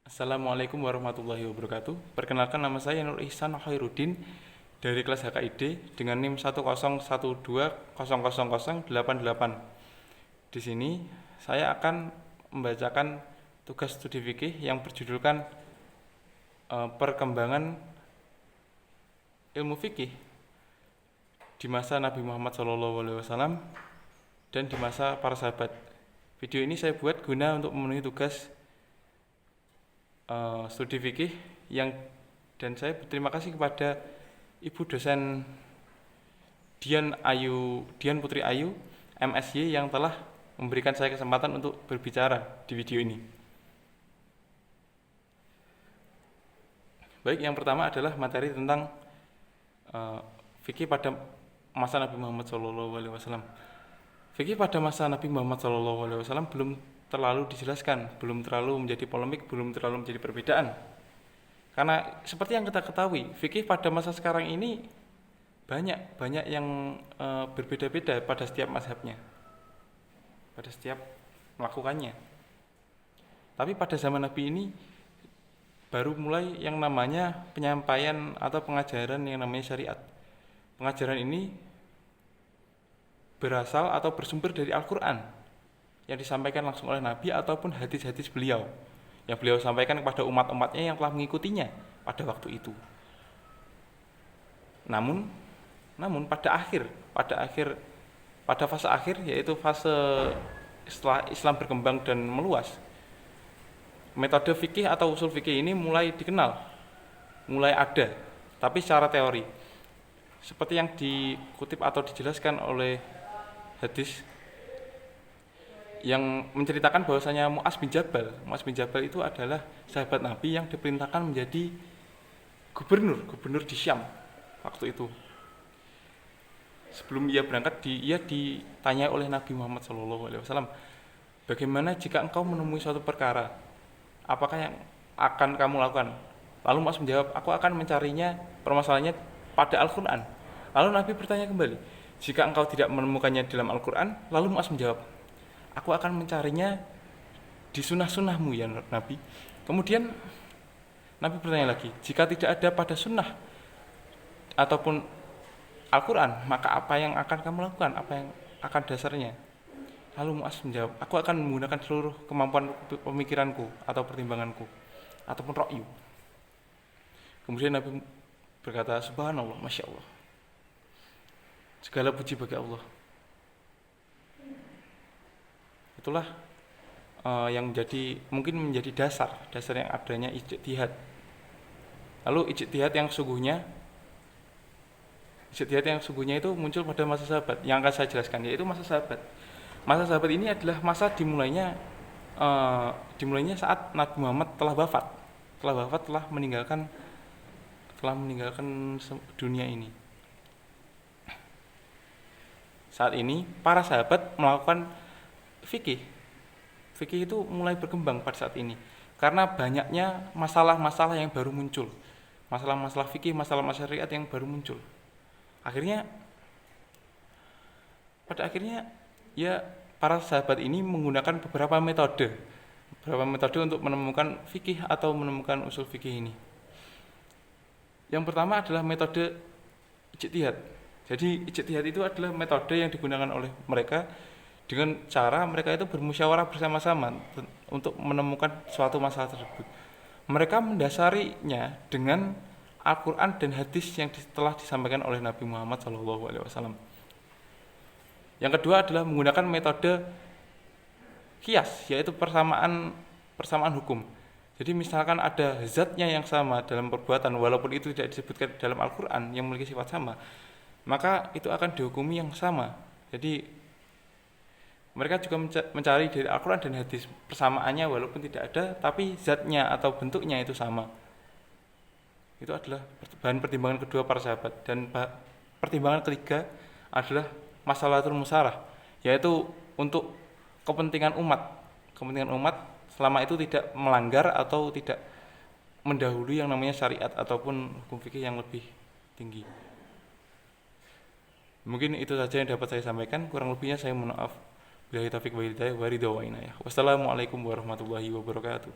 Assalamualaikum warahmatullahi wabarakatuh. Perkenalkan, nama saya Nur Ihsan Khairuddin dari kelas HKID dengan NIM 101200088. Di sini saya akan membacakan tugas studi fikih yang berjudulkan Perkembangan Ilmu Fikih di masa Nabi Muhammad SAW dan di masa para sahabat. Video ini saya buat guna untuk memenuhi tugas studi fikih dan saya berterima kasih kepada Ibu dosen Dian Putri Ayu MSy yang telah memberikan saya kesempatan untuk berbicara di video ini. Baik, yang pertama adalah materi tentang fikih pada masa Nabi Muhammad SAW. Fikih pada masa Nabi Muhammad SAW belum terlalu dijelaskan, belum terlalu menjadi polemik, belum terlalu menjadi perbedaan. Karena seperti yang kita ketahui, fikih pada masa sekarang ini banyak yang berbeda-beda pada setiap mazhabnya, pada setiap melakukannya. Tapi pada zaman Nabi ini baru mulai yang namanya penyampaian atau pengajaran yang namanya syariat. Pengajaran ini berasal atau bersumber dari Al-Quran yang disampaikan langsung oleh Nabi ataupun hadis-hadis beliau yang beliau sampaikan kepada umat-umatnya yang telah mengikutinya pada waktu itu. Namun pada fase akhir, yaitu fase setelah Islam berkembang dan meluas, metode fikih atau usul fikih ini mulai dikenal, mulai ada, tapi secara teori. Seperti yang dikutip atau dijelaskan oleh hadis yang menceritakan bahwasanya Mu'adz bin Jabal itu adalah sahabat Nabi yang diperintahkan menjadi gubernur di Syam waktu itu. Sebelum ia berangkat, ia ditanya oleh Nabi Muhammad SAW, bagaimana jika engkau menemui suatu perkara, apakah yang akan kamu lakukan? Lalu Mu'adz menjawab, aku akan mencarinya permasalahannya pada Al-Quran. Lalu Nabi bertanya kembali, jika engkau tidak menemukannya dalam Al-Quran? Lalu Mu'adz menjawab, aku akan mencarinya di sunnah-sunnahmu ya Nabi. Kemudian Nabi bertanya lagi, jika tidak ada pada sunnah ataupun Al-Quran, maka apa yang akan kamu lakukan? Apa yang akan dasarnya? Lalu Mu'adz menjawab, aku akan menggunakan seluruh kemampuan pemikiranku atau pertimbanganku ataupun ra'yu. Kemudian Nabi berkata, subhanallah, masya Allah, segala puji bagi Allah. Itulah yang mungkin menjadi dasar yang adanya ijtihad. Lalu ijtihad yang sungguhnya itu muncul pada masa sahabat yang akan saya jelaskan, yaitu masa sahabat. Masa sahabat ini adalah masa dimulainya saat Nabi Muhammad telah meninggalkan dunia ini. Saat ini para sahabat melakukan fikih itu mulai berkembang pada saat ini karena banyaknya masalah-masalah yang baru muncul, masalah-masalah fikih, masalah-masalah syariat yang baru muncul. Pada akhirnya ya para sahabat ini menggunakan beberapa metode untuk menemukan fikih atau menemukan usul fikih ini. Yang pertama adalah metode ijtihad. Jadi ijtihad itu adalah metode yang digunakan oleh mereka dengan cara mereka itu bermusyawarah bersama-sama untuk menemukan suatu masalah tersebut. Mereka mendasarinya dengan Al-Quran dan hadis yang telah disampaikan oleh Nabi Muhammad SAW. Yang kedua adalah menggunakan metode qiyas, yaitu persamaan hukum. Jadi misalkan ada zatnya yang sama dalam perbuatan, walaupun itu tidak disebutkan dalam Al-Quran yang memiliki sifat sama, maka itu akan dihukumi yang sama. Jadi mereka juga mencari dari Al-Quran dan hadis persamaannya walaupun tidak ada, tapi zatnya atau bentuknya itu sama. Itu adalah bahan pertimbangan kedua para sahabat. Dan pertimbangan ketiga adalah masalatul musarah, yaitu untuk kepentingan umat selama itu tidak melanggar atau tidak mendahului yang namanya syariat ataupun hukum fikih yang lebih tinggi. Mungkin itu saja yang dapat saya sampaikan, kurang lebihnya saya mohon maaf. Billahi taufiq wal hidayah wa ridha wa inayah. Wassalamualaikum warahmatullahi wabarakatuh.